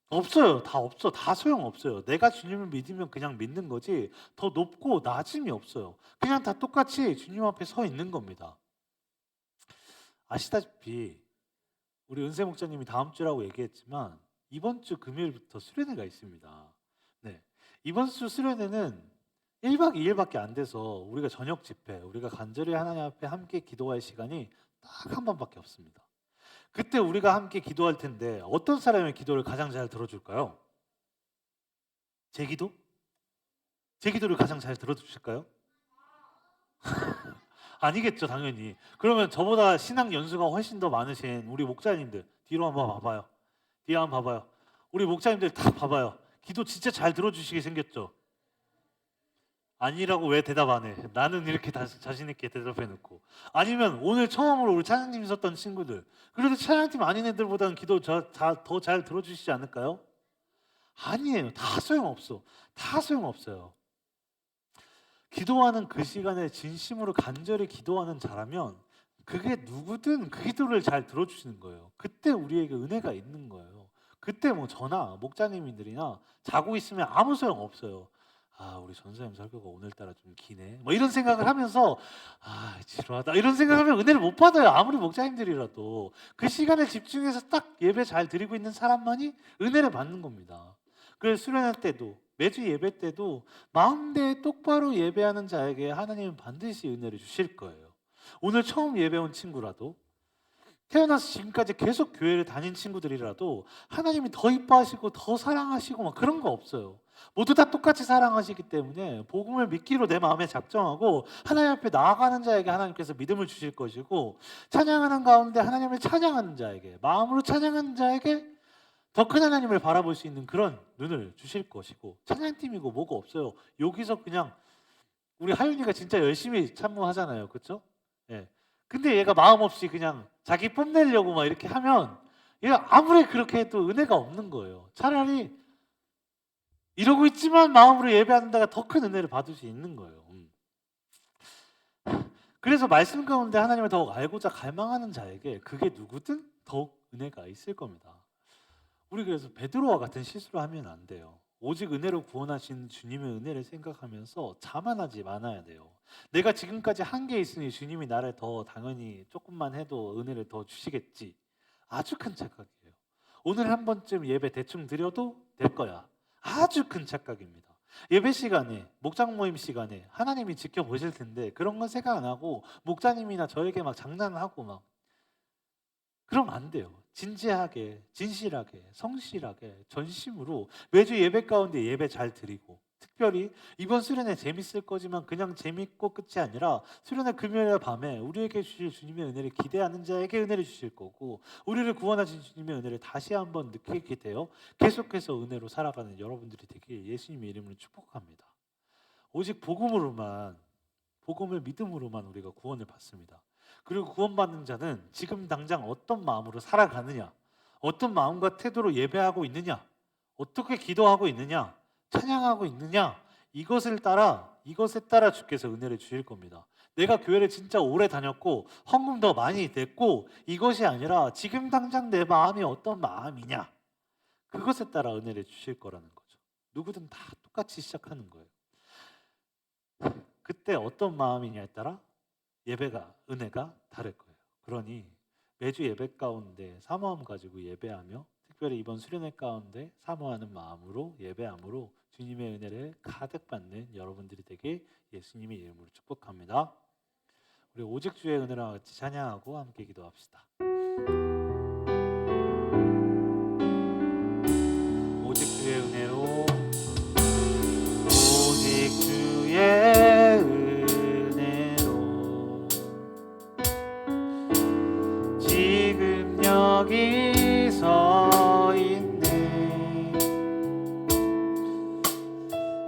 없어요. 다 없어. 다 소용없어요. 내가 주님을 믿으면 그냥 믿는 거지 더 높고 낮음이 없어요. 그냥 다 똑같이 주님 앞에 서 있는 겁니다. 아시다시피 우리 은세 목사님이 다음 주라고 얘기했지만 이번 주 금요일부터 수련회가 있습니다. 네. 이번 주 수련회는 1박 2일밖에 안 돼서 우리가 저녁 집회, 우리가 간절히 하나님 앞에 함께 기도할 시간이 딱 한 번밖에 없습니다. 그때 우리가 함께 기도할 텐데 어떤 사람의 기도를 가장 잘 들어줄까요? 제 기도? 제 기도를 가장 잘 들어주실까요? 아니겠죠, 당연히. 그러면 저보다 신앙 연수가 훨씬 더 많으신 우리 목사님들 뒤로 한번 봐봐요. 뒤에 한번 봐봐요. 우리 목사님들 다 봐봐요. 기도 진짜 잘 들어주시게 생겼죠? 아니라고 왜 대답 안 해? 나는 이렇게 자신 있게 대답해 놓고. 아니면 오늘 처음으로 우리 찬양팀 있었던 친구들. 그래도 찬양팀 아닌 애들보다는 기도 더 잘 들어주시지 않을까요? 아니에요. 다 소용없어. 다 소용없어요. 기도하는 그 시간에 진심으로 간절히 기도하는 자라면 그게 누구든 그 기도를 잘 들어주시는 거예요. 그때 우리에게 은혜가 있는 거예요. 그때 뭐 저나 목자님들이나 자고 있으면 아무 소용 없어요. 우리 전사님 설교가 오늘따라 좀 기네. 뭐 이런 생각을 하면서 지루하다. 이런 생각하면 은혜를 못 받아요. 아무리 목자님들이라도 그 시간에 집중해서 딱 예배 잘 드리고 있는 사람만이 은혜를 받는 겁니다. 그래서 수련회 때도 매주 예배 때도 마음대에 똑바로 예배하는 자에게 하나님은 반드시 은혜를 주실 거예요. 오늘 처음 예배 온 친구라도 태어나서 지금까지 계속 교회를 다닌 친구들이라도 하나님이 더 이뻐하시고 더 사랑하시고 막 그런 거 없어요. 모두 다 똑같이 사랑하시기 때문에 복음을 믿기로 내 마음에 작정하고 하나님 앞에 나아가는 자에게 하나님께서 믿음을 주실 것이고 찬양하는 가운데 하나님을 찬양하는 자에게 마음으로 찬양하는 자에게 더 큰 하나님을 바라볼 수 있는 그런 눈을 주실 것이고 찬양팀이고 뭐가 없어요. 여기서 그냥 우리 하윤이가 진짜 열심히 참모하잖아요. 그렇죠? 예. 근데 얘가 마음 없이 그냥 자기 뽐내려고 막 이렇게 하면 얘가 아무리 그렇게 해도 은혜가 없는 거예요. 차라리 이러고 있지만 마음으로 예배하는 자가 더 큰 은혜를 받을 수 있는 거예요. 그래서 말씀 가운데 하나님을 더욱 알고자 갈망하는 자에게 그게 누구든 더욱 은혜가 있을 겁니다. 우리 그래서 베드로와 같은 실수를 하면 안 돼요. 오직 은혜로 구원하신 주님의 은혜를 생각하면서 자만하지 말아야 돼요. 내가 지금까지 한 게 있으니 주님이 나를 더 당연히 조금만 해도 은혜를 더 주시겠지. 아주 큰 착각이에요. 오늘 한 번쯤 예배 대충 드려도 될 거야. 아주 큰 착각입니다. 예배 시간에, 목장 모임 시간에 하나님이 지켜보실 텐데 그런 건 생각 안 하고 목자님이나 저에게 막 장난하고 막 그러면 안 돼요. 진지하게, 진실하게, 성실하게, 전심으로 매주 예배 가운데 예배 잘 드리고, 특별히 이번 수련회 재밌을 거지만 그냥 재밌고 끝이 아니라 수련회 금요일 밤에 우리에게 주실 주님의 은혜를 기대하는 자에게 은혜를 주실 거고, 우리를 구원하신 주님의 은혜를 다시 한번 느끼게 되어 계속해서 은혜로 살아가는 여러분들이 되길 예수님의 이름으로 축복합니다. 오직 복음으로만, 복음을 믿음으로만 우리가 구원을 받습니다. 그리고 구원받는 자는 지금 당장 어떤 마음으로 살아가느냐, 어떤 마음과 태도로 예배하고 있느냐, 어떻게 기도하고 있느냐, 찬양하고 있느냐, 이것에 따라 주께서 은혜를 주실 겁니다. 내가 교회를 진짜 오래 다녔고 헌금 더 많이 냈고 이것이 아니라 지금 당장 내 마음이 어떤 마음이냐, 그것에 따라 은혜를 주실 거라는 거죠. 누구든 다 똑같이 시작하는 거예요. 그때 어떤 마음이냐에 따라 은혜가 다를 거예요. 그러니 매주 예배 가운데 사모함 가지고 예배하며, 특별히 이번 수련회 가운데 사모하는 마음으로 예배함으로 주님의 은혜를 가득 받는 여러분들이 되길 예수님의 이름으로 축복합니다. 우리 오직 주의 은혜랑 같이 찬양하고 함께 기도합시다. 오직 주의 은혜로, 오직 주의 은혜로 지금 여기 서 있네.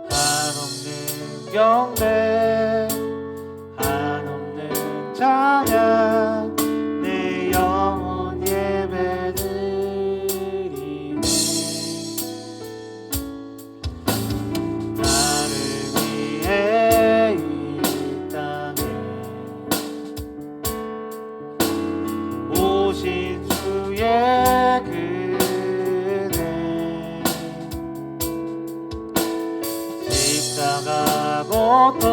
한없는 경배, 한없는 찬양, 내 영혼 예배드리네. 나를 위해 이 땅에 오신 주의 그네, 십자가 고통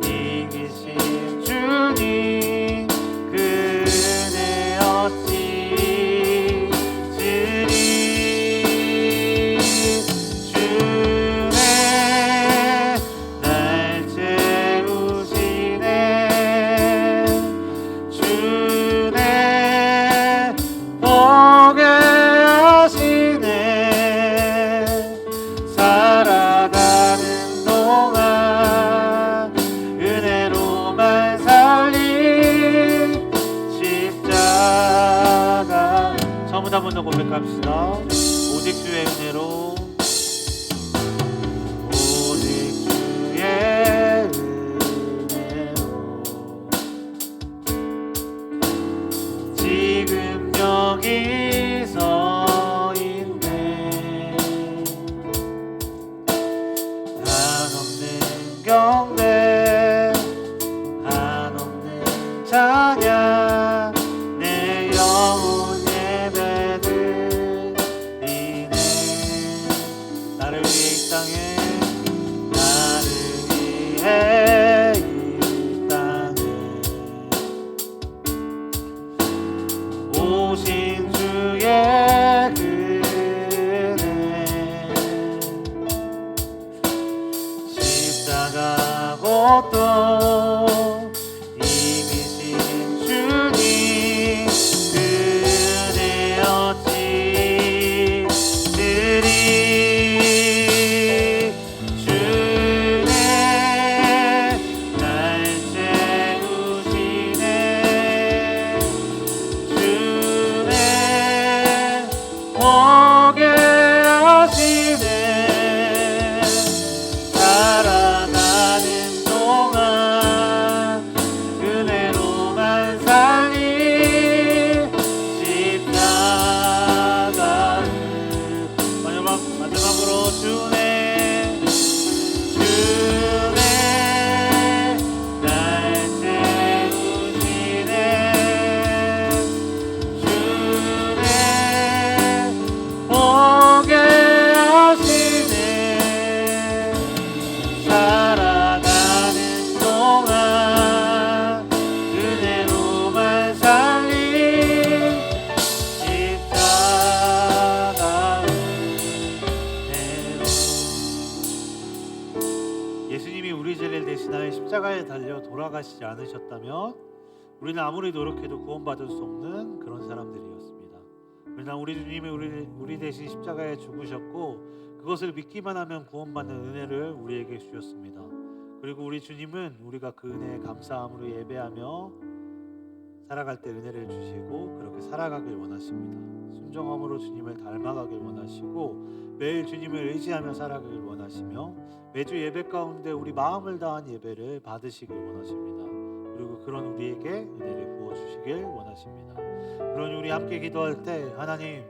이기신 주님, 그 은혜 어찌 잊으리. 주네 날 채우시네, 주네 보게 하시네. 살아가는 동안 은혜로만 살린 십자가. 처음부터 한 번 더 고백합시다. 오직 주의 은혜로, 오직 주의 은혜로 지금 여기 서 있네. 한없는 경배, 한없는 찬양, 내 영혼 예배드리네. 살려 돌아가시지 않으셨다면 우리는 아무리 노력해도 구원받을 수 없는 그런 사람들이었습니다. 그러나 우리 주님이 우리 대신 십자가에 죽으셨고 그것을 믿기만 하면 구원받는 은혜를 우리에게 주셨습니다. 그리고 우리 주님은 우리가 그 은혜에 감사함으로 예배하며 살아갈 때 은혜를 주시고 그렇게 살아가길 원하십니다. 순종함으로 주님을 닮아가길 원하시고 매일 주님을 의지하며 살아가길 원하시며 매주 예배 가운데 우리 마음을 다한 예배를 받으시길 원하십니다. 그리고 그런 우리에게 은혜를 부어주시길 원하십니다. 그러니 우리 함께 기도할 때 하나님,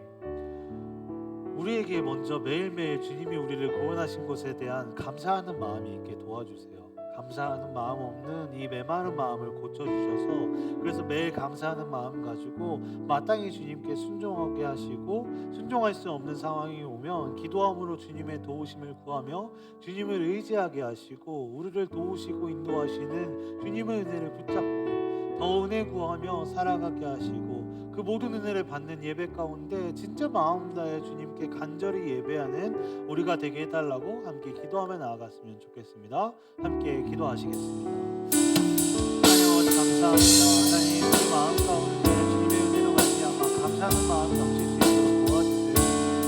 우리에게 먼저 매일매일 주님이 우리를 구원하신 것에 대한 감사하는 마음이 있게 도와주세요. 감사하는 마음 없는 이 메마른 마음을 고쳐주셔서 그래서 매일 감사하는 마음 가지고 마땅히 주님께 순종하게 하시고 순종할 수 없는 상황이 오면 기도함으로 주님의 도우심을 구하며 주님을 의지하게 하시고 우리를 도우시고 인도하시는 주님의 은혜를 붙잡고 더 은혜 구하며 살아가게 하시고 그 모든 은혜를 받는 예배 가운데 진짜 마음 다해 주님께 간절히 예배하는 우리가 되게 해달라고 함께 기도하며 나아갔으면 좋겠습니다. 함께 기도하시겠습니다. 하나님 아버지 감사합니다. 하나님 우리 마음 가운데 주님의 은혜로 말미암아 감사하는 마음 넘칠 수 있도록 도와주세요.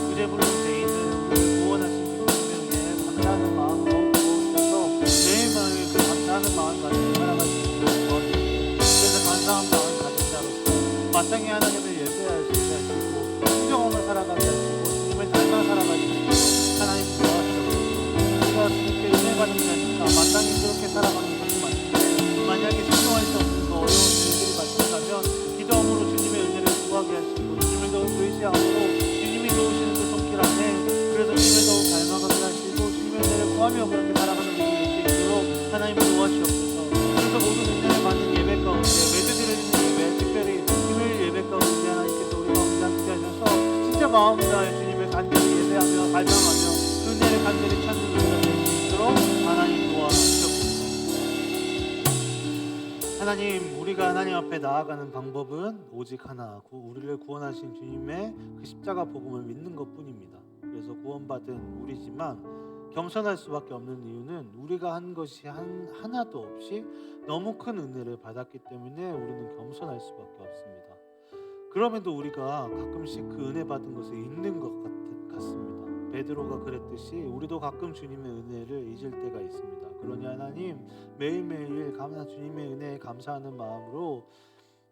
그제 부른 죄인은 우리를 구원하신 주님의 은혜에 감사하는 마음으로 도와주셔서 매일매일 그 감사하는 마음 가지고 살아갈 수 있도록 도와주세요. 그래서 감사한 마음 가진 자로서 마땅히 하나님을 예배할 수 있게 하시고 순종하며 살아가게 하시고 주님을 닮아 살아가게 하시고 하나님 도와주옵소서. 우리가 주님께 은혜 받은 자니까 마땅히 그렇게 살아가는 것이 맞는데 만약에 순종할 수 없는 그 어려운 일들이 발생하면 기도함으로 주님의 은혜를 구하게 하시고 주님을 더욱 의지함으로 주님이 도우시는 그 손길 안에 그래서 주님을 더욱 닮아가게 하시고 주님의 은혜를 구하며 그렇게 살아가는 우리 될 수 있도록 하나님 도와주옵소서. 그래서 모든 은혜를 받는 예배 가운데 매주 드리는 예배 특별히 예배 가운데 하나님께서 우리 가운데 함께 하셔서 진짜 마음 다해 주님을 간절히 예배하며 갈망하며 그 은혜를 간절히 찾는 우리가 될 수 있도록 하나님 도와주옵소서. 하나님, 우리가 하나님 앞에 나아가는 방법은 오직 하나, 우리를 구원하신 주님의 그 십자가 복음을 믿는 것뿐입니다. 그래서 구원받은 우리지만 겸손할 수밖에 없는 이유는 우리가 한 것이 하나도 없이 너무 큰 은혜를 받았기 때문에 우리는 겸손할 수밖에 없습니다. 그럼에도 우리가 가끔씩 그 은혜 받은 것을 잊는 것 같습니다. 베드로가 그랬듯이 우리도 가끔 주님의 은혜를 잊을 때가 있습니다. 그러니 하나님 매일매일 주님의 은혜에 감사하는 마음으로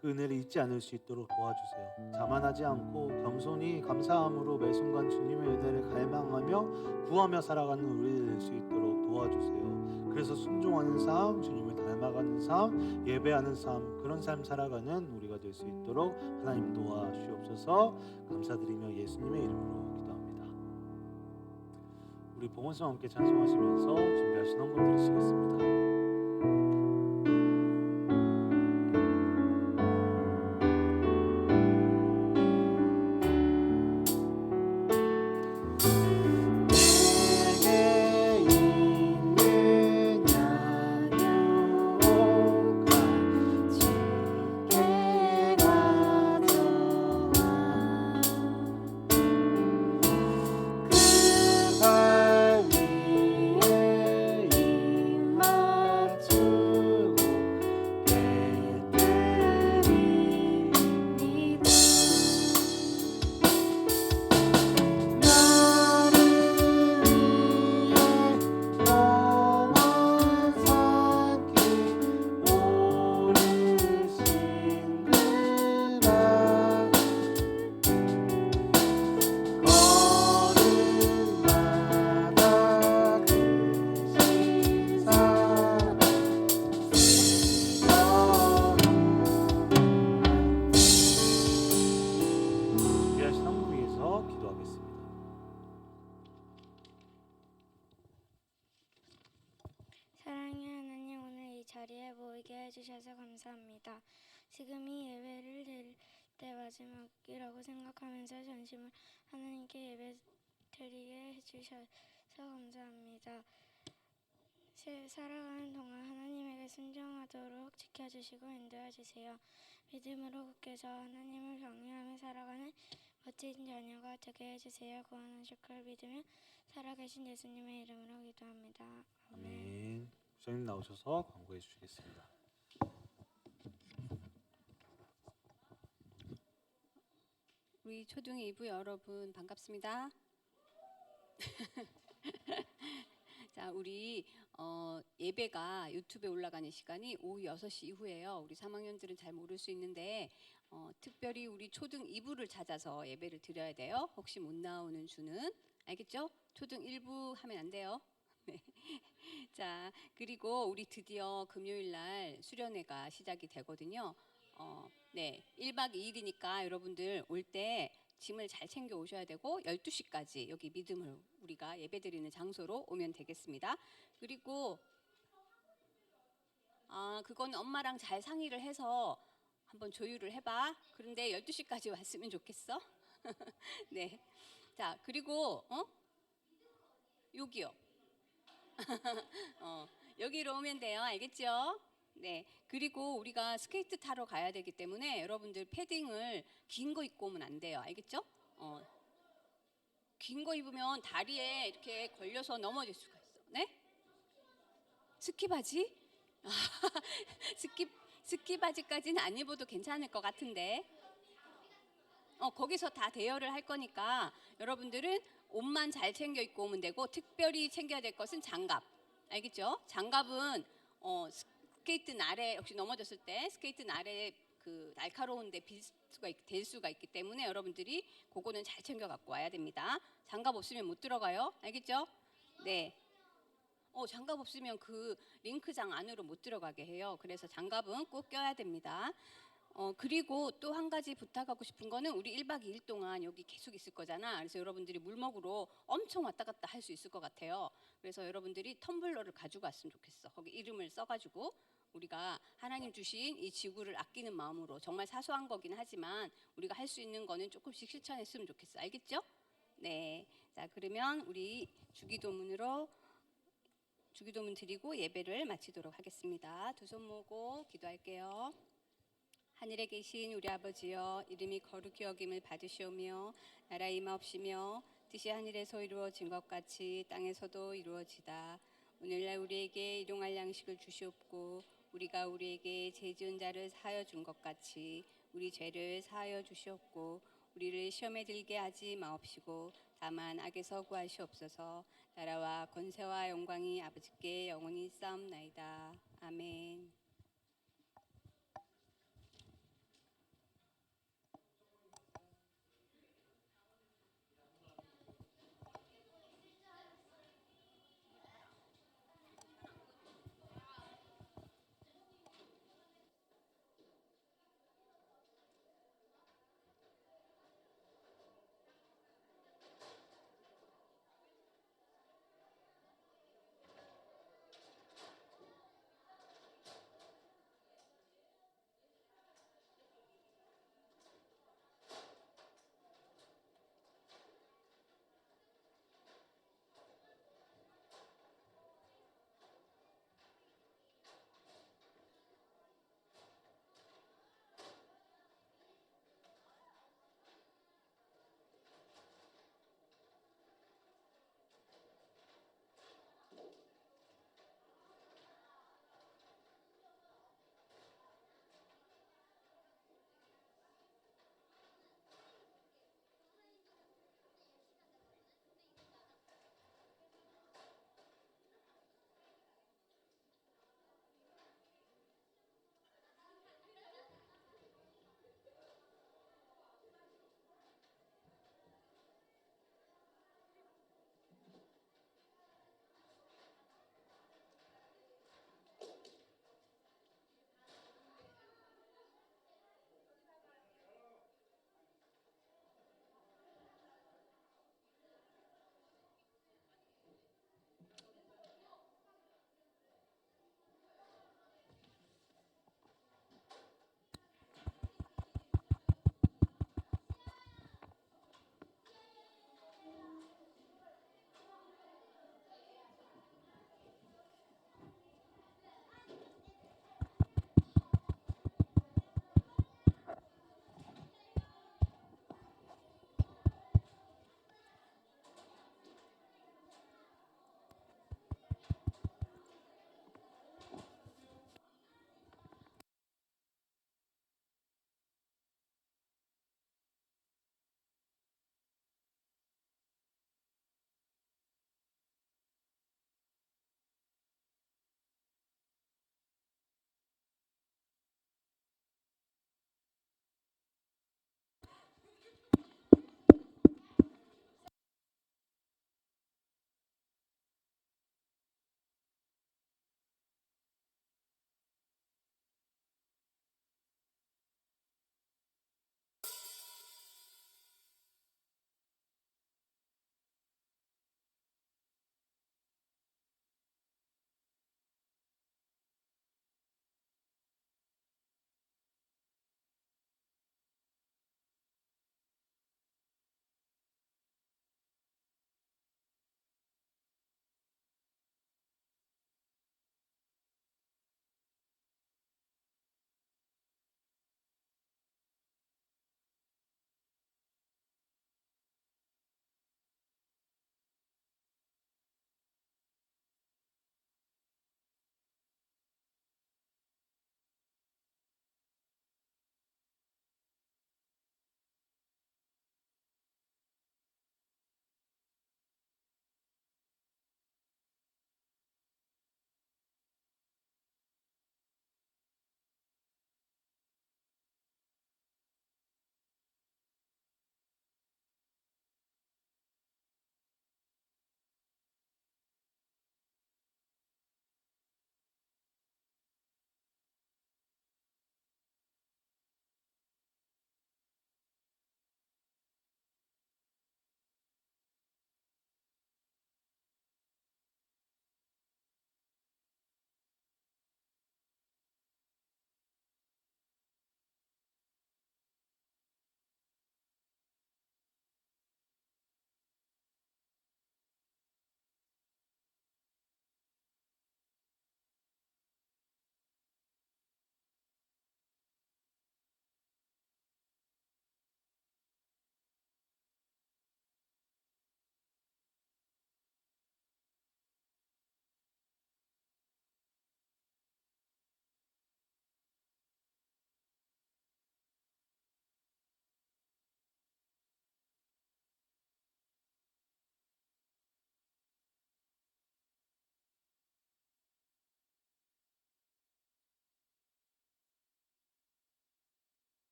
그 은혜를 잊지 않을 수 있도록 도와주세요. 자만하지 않고 겸손히 감사함으로 매 순간 주님의 은혜를 갈망하며 구하며 살아가는 우리 될 수 있도록 도와주세요. 그래서 순종하는 삶, 주님을 닮아가는 삶, 예배하는 삶, 그런 삶 살아가는 우리가 될 수 있도록 하나님 도와주옵소서. 감사드리며 예수님의 이름으로 기도합니다. 우리 봉헌성 함께 찬송하시면서 준비하신 헌금 드리시겠습니다. 자리에 모이게 해주셔서 감사합니다. 지금 이 예배를 드릴 때 마지막이라고 생각하면서 전심을 하나님께 예배 드리게 해주셔서 감사합니다. 살아가는 동안 하나님에게 순종하도록 지켜주시고 인도해주세요. 믿음으로 굳게서 하나님을 경외하며 살아가는 멋진 자녀가 되게 해주세요. 구원하실 걸 믿으며 살아계신 예수님의 이름으로 기도합니다. 아멘. 목사님 나오셔서 광고해 주시겠습니다. 우리 초등 2부 여러분 반갑습니다. 자, 우리 예배가 유튜브에 올라가는 시간이 오후 6시 이후예요. 우리 3학년들은 잘 모를 수 있는데 특별히 우리 초등 2부를 찾아서 예배를 드려야 돼요. 혹시 못 나오는 주는 알겠죠? 초등 1부 하면 안 돼요. 네. 자, 그리고 우리 드디어 금요일 날 수련회가 시작이 되거든요. 네, 1박 2일이니까 여러분들 올 때 짐을 잘 챙겨 오셔야 되고 12시까지 여기 믿음을 우리가 예배드리는 장소로 오면 되겠습니다. 그리고 그건 엄마랑 잘 상의를 해서 한번 조율을 해봐. 그런데 12시까지 왔으면 좋겠어. 네. 자, 그리고 여기요. 여기로 오면 돼요. 알겠죠? 네. 그리고 우리가 스케이트 타러 가야 되기 때문에 여러분들 패딩을 긴 거 입고 오면 안 돼요. 알겠죠? 긴 거 입으면 다리에 이렇게 걸려서 넘어질 수가 있어. 네? 스키 바지? 스키 바지까지는 안 입어도 괜찮을 것 같은데. 거기서 다 대여를 할 거니까 여러분들은 옷만 잘 챙겨 입고 오면 되고 특별히 챙겨야 될 것은 장갑. 알겠죠? 장갑은 스케이트 날에 혹시 넘어졌을 때 스케이트 날에 그 날카로운데 될 수가 있기 때문에 여러분들이 그거는 잘 챙겨 갖고 와야 됩니다. 장갑 없으면 못 들어가요. 알겠죠? 네. 장갑 없으면 그 링크장 안으로 못 들어가게 해요. 그래서 장갑은 꼭 껴야 됩니다. 그리고 또 한 가지 부탁하고 싶은 거는 우리 1박 2일 동안 여기 계속 있을 거잖아. 그래서 여러분들이 물 먹으러 엄청 왔다 갔다 할 수 있을 것 같아요. 그래서 여러분들이 텀블러를 가지고 왔으면 좋겠어. 거기 이름을 써가지고 우리가 하나님 주신 이 지구를 아끼는 마음으로 정말 사소한 거긴 하지만 우리가 할 수 있는 거는 조금씩 실천했으면 좋겠어. 알겠죠? 네. 자, 그러면 우리 주기도문 드리고 예배를 마치도록 하겠습니다. 두 손 모으고 기도할게요. 하늘에 계신 우리 아버지여, 이름이 거룩히 여김을 받으시오며 나라 임하옵시며 뜻이 하늘에서 이루어진 것 같이 땅에서도 이루어지다. 오늘날 우리에게 일용할 양식을 주시옵고 우리가 우리에게 죄 지은 자를 사하여 준 것 같이 우리 죄를 사하여 주시옵고 우리를 시험에 들게 하지 마옵시고 다만 악에서 구하시옵소서. 나라와 권세와 영광이 아버지께 영원히 쌓옵나이다. 아멘.